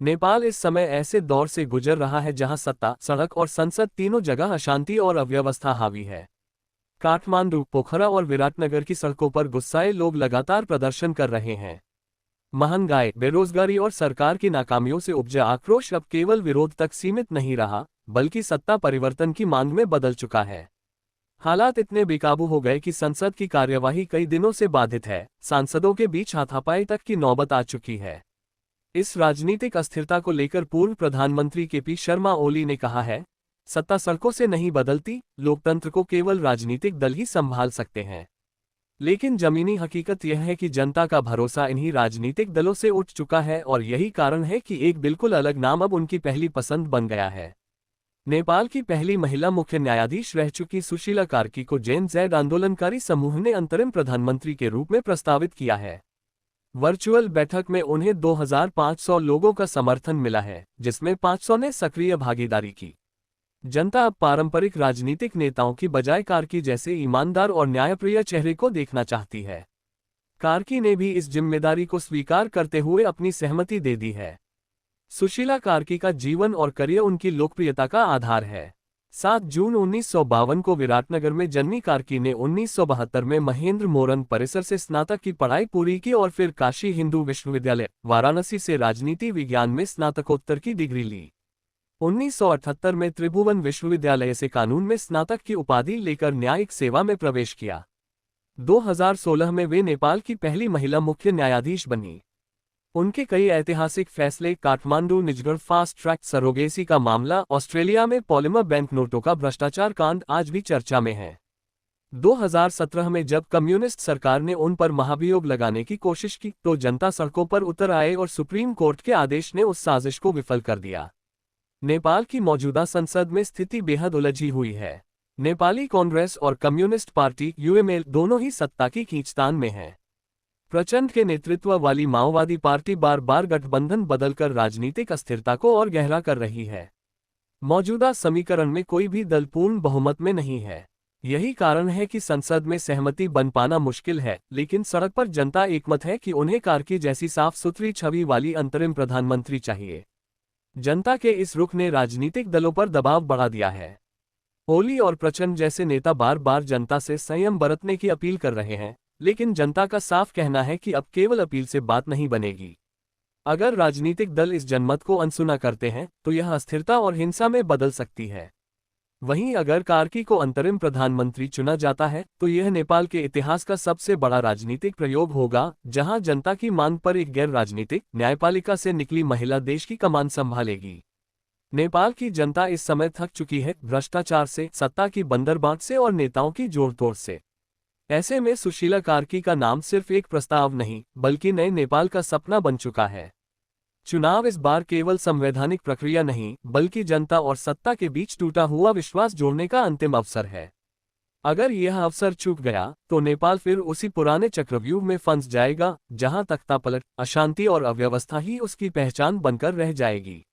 नेपाल इस समय ऐसे दौर से गुजर रहा है जहां सत्ता, सड़क और संसद तीनों जगह अशांति और अव्यवस्था हावी है। काठमांडू, पोखरा और विराटनगर की सड़कों पर गुस्साए लोग लगातार प्रदर्शन कर रहे हैं। महंगाई, बेरोजगारी और सरकार की नाकामियों से उपजा आक्रोश अब केवल विरोध तक सीमित नहीं रहा, बल्कि सत्ता परिवर्तन की मांग में बदल चुका है। हालात इतने बेकाबू हो गए कि संसद की कार्यवाही कई दिनों से बाधित है। सांसदों के बीच हाथापाई तक की नौबत आ चुकी है। इस राजनीतिक अस्थिरता को लेकर पूर्व प्रधानमंत्री केपी शर्मा ओली ने कहा है, सत्ता सड़कों से नहीं बदलती, लोकतंत्र को केवल राजनीतिक दल ही संभाल सकते हैं। लेकिन जमीनी हकीकत यह है कि जनता का भरोसा इन्हीं राजनीतिक दलों से उठ चुका है और यही कारण है कि एक बिल्कुल अलग नाम अब उनकी पहली पसंद बन गया है। नेपाल की पहली महिला मुख्य न्यायाधीश रह चुकी सुशीला कार्की को जेन ज़ेड आंदोलनकारी समूह ने अंतरिम प्रधानमंत्री के रूप में प्रस्तावित किया है। वर्चुअल बैठक में उन्हें 2500 लोगों का समर्थन मिला है, जिसमें 500 ने सक्रिय भागीदारी की। जनता अब पारंपरिक राजनीतिक नेताओं की बजाय कार्की जैसे ईमानदार और न्यायप्रिय चेहरे को देखना चाहती है। कार्की ने भी इस जिम्मेदारी को स्वीकार करते हुए अपनी सहमति दे दी है। सुशीला कार्की का जीवन और करियर उनकी लोकप्रियता का आधार है। 7 जून 1952 को विराटनगर में जन्मी कार्की ने 1972 में महेंद्र मोरन परिसर से स्नातक की पढ़ाई पूरी की और फिर काशी हिंदू विश्वविद्यालय, वाराणसी से राजनीति विज्ञान में स्नातकोत्तर की डिग्री ली। 1978 में त्रिभुवन विश्वविद्यालय से कानून में स्नातक की उपाधि लेकर न्यायिक सेवा में प्रवेश किया। 2016 में वे नेपाल की पहली महिला मुख्य न्यायाधीश बनी। उनके कई ऐतिहासिक फैसले, Kathmandu Nijgadh fast track surrogacy का मामला, ऑस्ट्रेलिया में पॉलीमर बैंक नोटों का भ्रष्टाचार कांड आज भी चर्चा में है। 2017 में जब कम्युनिस्ट सरकार ने उन पर महाभियोग लगाने की कोशिश की तो जनता सड़कों पर उतर आए और सुप्रीम कोर्ट के आदेश ने उस साजिश को विफल कर दिया। नेपाल की मौजूदा संसद में स्थिति बेहद उलझी हुई है। नेपाली कांग्रेस और कम्युनिस्ट पार्टी यूएमएल दोनों ही सत्ता की खींचतान में हैं। प्रचंड के नेतृत्व वाली माओवादी पार्टी बार बार गठबंधन बदलकर राजनीतिक अस्थिरता को और गहरा कर रही है। मौजूदा समीकरण में कोई भी दल पूर्ण बहुमत में नहीं है। यही कारण है कि संसद में सहमति बन पाना मुश्किल है, लेकिन सड़क पर जनता एकमत है कि उन्हें कार्की जैसी साफ सुथरी छवि वाली अंतरिम प्रधानमंत्री चाहिए। जनता के इस रुख ने राजनीतिक दलों पर दबाव बढ़ा दिया है। ओली और प्रचंड जैसे नेता बार बार जनता से संयम बरतने की अपील कर रहे हैं, लेकिन जनता का साफ कहना है कि अब केवल अपील से बात नहीं बनेगी। अगर राजनीतिक दल इस जनमत को अनसुना करते हैं तो यह अस्थिरता और हिंसा में बदल सकती है। वहीं अगर कार्की को अंतरिम प्रधानमंत्री चुना जाता है तो यह नेपाल के इतिहास का सबसे बड़ा राजनीतिक प्रयोग होगा, जहां जनता की मांग पर एक गैर राजनीतिक न्यायपालिका से निकली महिला देश की कमान संभालेगी। नेपाल की जनता इस समय थक चुकी है भ्रष्टाचार से, सत्ता की बंदरबांट से और नेताओं की जोड़तोड़ से। ऐसे में सुशीला कार्की का नाम सिर्फ एक प्रस्ताव नहीं, बल्कि नए नेपाल का सपना बन चुका है। चुनाव इस बार केवल संवैधानिक प्रक्रिया नहीं, बल्कि जनता और सत्ता के बीच टूटा हुआ विश्वास जोड़ने का अंतिम अवसर है। अगर यह अवसर चूक गया तो नेपाल फिर उसी पुराने चक्रव्यूह में फंस जाएगा, जहां तख्तापलट, अशांति और अव्यवस्था ही उसकी पहचान बनकर रह जाएगी।